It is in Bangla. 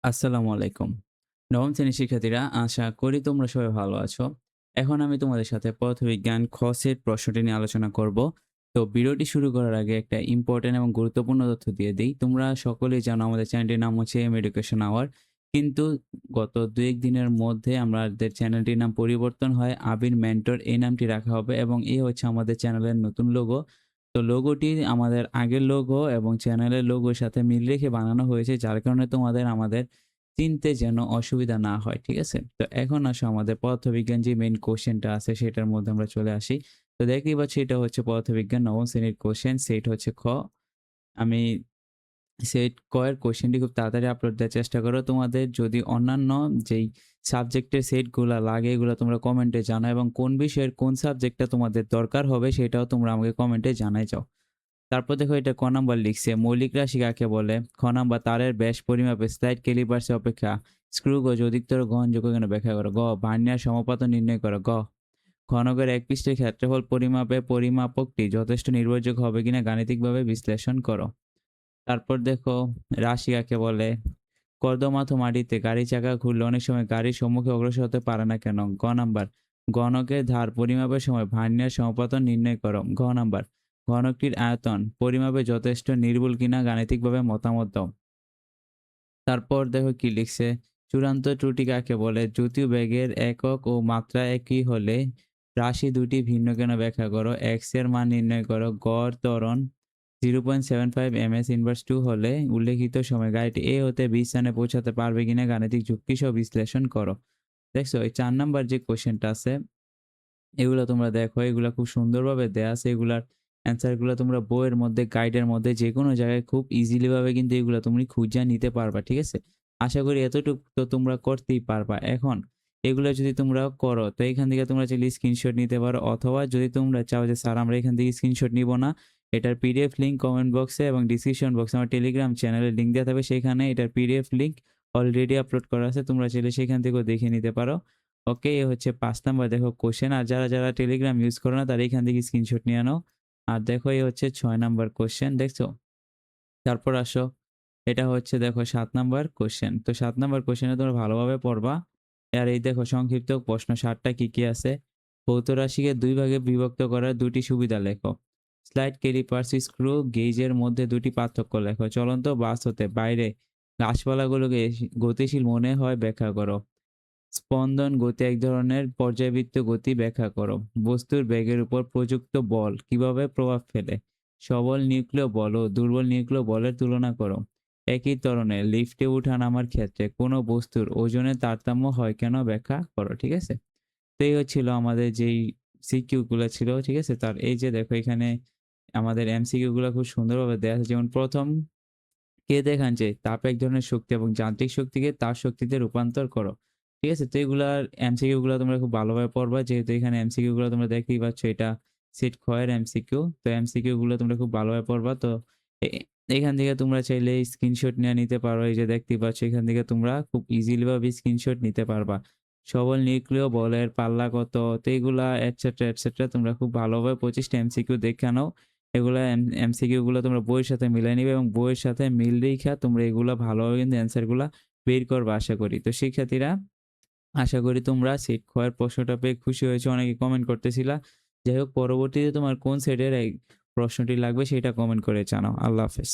আসসালামু আলাইকুম। নবম শ্রেণীর শিক্ষার্থীরা, আশা করি তোমরা সবাই ভালো আছো। এখন আমি তোমাদের সাথে পদার্থবিজ্ঞান খ সেট প্রশ্নটি নিয়ে আলোচনা করব। তো ভিডিওটি শুরু করার আগে একটা ইম্পোর্টেন্ট এবং গুরুত্বপূর্ণ তথ্য দিয়ে দেই। তোমরা সকলেই জানো আমাদের চ্যানেলটির নাম হচ্ছে এম এডুকেশন আওয়ার। কিন্তু গত ২-১ দিনের মধ্যে আমাদের চ্যানেলটির নাম পরিবর্তন হয় আবির মেন্টর এই নামটি রাখা হবে এবং এই হচ্ছে আমাদের চ্যানেলের নতুন লোগো। তো লোগোটি আমাদের আগের লোগো এবং চ্যানেলের লোগোর সাথে মিল রেখে বানানো হয়েছে, যার কারণে তোমাদের আমাদের চিনতে যেন অসুবিধা না হয়। ঠিক আছে? তো এখন আসো আমাদের পদার্থবিজ্ঞান যে মেইন কোয়েশ্চেনটা আছে সেটার মধ্যে আমরা চলে আসি। তো দেখতেই পাচ্ছি এটা হচ্ছে পদার্থবিজ্ঞান ৯ম শ্রেণীর কোয়েশ্চেন, সেট হচ্ছে খ। আমি সেট ক এর কোয়েশ্চেনটি খুব তাড়াতাড়ি আপলোড দেওয়ার চেষ্টা করো। তোমাদের যদি অন্যান্য যেই সাবজেক্টের সেটগুলা লাগে এগুলা তোমরা কমেন্টে জানাও এবং কোন বিষয়ের কোন সাবজেক্টটা তোমাদের দরকার হবে সেটাও তোমরা আমাকে কমেন্টে জানায় যাও। তারপর দেখো এটা ক নাম্বার লিখছে, মৌলিক রাশি কাকে বলে? খ নাম্বার, তারের ব্যাস পরিমাপে স্লাইড ক্যালিপার্স অপেক্ষা স্ক্রু গজ অধিকতর গ্রহণযোগ্য কেন ব্যাখ্যা করো। গ, ভার্নিয়ার সমাপাতন নির্ণয় করো। গ, ঘনকের এক পৃষ্ঠের ক্ষেত্রফল পরিমাপে পরিমাপকটি যথেষ্ট নির্ভরযোগ্য হবে কিনা গাণিতিকভাবে বিশ্লেষণ করো। তারপর দেখো রাশি কাকে বলে? কর্দমাথ মাটিতে গাড়ি চাকা ঘুরলে অনেক সময় গাড়ির সম্মুখে অগ্রসর হতে পারে না কেন? গ নাম্বার, ঘনকের ধার পরিমাপের সময় ভার্নিয়ার সমাপতন নির্ণয় করো। ঘ নাম্বার, ঘনকটির আয়তন পরিমাপে যথেষ্ট নির্ভুল কিনা গাণিতিকভাবে মতামত দাও। তারপর দেখো কি লিখছে, চূড়ান্ত ত্রুটি কাকে বলে? জ্যোতীয় বেগের একক ও মাত্রা একই হলে রাশি দুটি ভিন্ন কেন ব্যাখ্যা করো। এক্স এর মান নির্ণয় করো। গড় ত্বরণ 0.75 ms ইনভার্স 2 হলে উল্লেখিত সময় গাড়িটি এ হতে বি স্থানে পৌঁছাতে পারবে কিনা গাণিতিক যুক্তি সহ বিশ্লেষণ করো। দেখছো এই ৪ নাম্বার যে কোয়েশ্চেনটা আছে এগুলা তোমরা দেখো, এগুলা খুব সুন্দরভাবে দেয়া আছে। এগুলার অ্যান্সার গুলা তোমরা বইয়ের মধ্যে, গাইডের মধ্যে যেকোনো জায়গায় খুব ইজিলি ভাবে কিন্তু এগুলা তুমি খুঁজা নিতে পারবা। ঠিক আছে? আশা করি এতটুকু তো তোমরা করতেই পারবা। এখন এগুলা যদি তোমরা করো তো এখান থেকে তোমরা চাইলে স্ক্রিনশট নিতে পারো, অথবা যদি তোমরা চাও যে স্যার আমরা এখান থেকে স্ক্রিনশট নিব না, এটার পিডিএফ লিংক কমেন্ট বক্সে এবং ডেসক্রিপশন বক্সে আমার টেলিগ্রাম চ্যানেলের লিংক দেওয়া থাকবে। সেখানে এটার পিডিএফ লিংক অলরেডি আপলোড করা আছে। তোমরা চাইলে সেখান থেকেও দেখে নিতে পারো। ওকে, এ হচ্ছে ৫ নাম্বার দেখো কোয়েশ্চেন। আর যারা টেলিগ্রাম ইউজ করো না তারা এখান থেকে স্ক্রিনশট নিয়ে নাও। আর দেখো এই হচ্ছে ৬ নাম্বার কোয়েশ্চেন, দেখছো? তারপর আসো, এটা হচ্ছে দেখো ৭ নাম্বার কোয়েশ্চেন। তো ৭ নাম্বার কোয়েশ্চেনে তোমরা ভালোভাবে পড়বা। আর এই দেখো সংক্ষিপ্ত প্রশ্ন ৭ টা কি আছে? ভৌত রাশিকে ২ ভাগে বিভক্ত করার ২ টি সুবিধা লেখো। স্লাইড ক্যালিপার্স স্ক্রু গেজের মধ্যে ২ টি পার্থক্য লেখো। চলন্ত বাস হতে বাইরে গাছপালাগুলোকে গতিশীল মনে হয় ব্যাখ্যা করো। স্পন্দন গতি এক ধরনের পর্যায়বৃত্ত গতি ব্যাখ্যা করো। বস্তুর বেগের উপর প্রযুক্ত বল কিভাবে প্রভাব ফেলে? সবল নিউক্লিয় বল ও দুর্বল নিউক্লিয় বলের তুলনা করো। একই ত্বরণে লিফটে ওঠা-নামার ক্ষেত্রে কোনো বস্তুর ওজনের তারতম্য হয় কেন ব্যাখ্যা করো। ঠিক আছে? তো এই হচ্ছিল আমাদের যেই সিকিউ গুলা ছিল। ঠিক আছে? তার এই যে দেখো এখানে আমাদের এমসিকিউ গুলা খুব সুন্দরভাবে দেয়া আছে। যেমন ১ম কে দেখান যে তাপ এক ধরনের শক্তি এবং যান্ত্রিক শক্তিকে তার শক্তিতে রূপান্তর করো। ঠিক আছে? তো এগুলার এমসিকিউ গুলা তোমরা খুব ভালোভাবে পড়বা। যেহেতু এখানে এমসিকিউ গুলা তোমরা দেখতেই পাচ্ছ, এটা সেট খ এর এমসিকিউ। তো এমসিকিউ গুলো তোমরা খুব ভালোভাবে পড়বা। তো এ এখান থেকে তোমরা চাইলে স্ক্রিনশট নিয়ে নিতে পারো। এই যে দেখতেই পাচ্ছ এখান থেকে তোমরা খুব ইজিলি ভাবে স্ক্রিনশট নিতে পারবা। সবল নিউক্লিয় বলের পাল্লা কত? তো এগুলা এটসেট্রা, এটসেট্রা তোমরা খুব ভালোভাবে ২৫ টা এমসিকিউ দেখে নাও। এগুলা এমসিকিউ গুলা তোমরা বইয়ের সাথে মিলায় নিবে এবং বইয়ের সাথে মিল রেইখা তোমরা এগুলা ভালোভাবে কিন্তু অ্যান্সার গুলা বের করবা আশা করি। তো শিক্ষার্থীরা, আশা করি তোমরা সেট খ এর প্রশ্নটা পেয়ে খুশি হয়েছো। অনেকে কমেন্ট করতেছিলা। যাই হোক, পরবর্তীতে তোমার কোন সেটের এই প্রশ্নটি লাগবে সেটা কমেন্ট করে জানাও। আল্লাহ হাফেজ।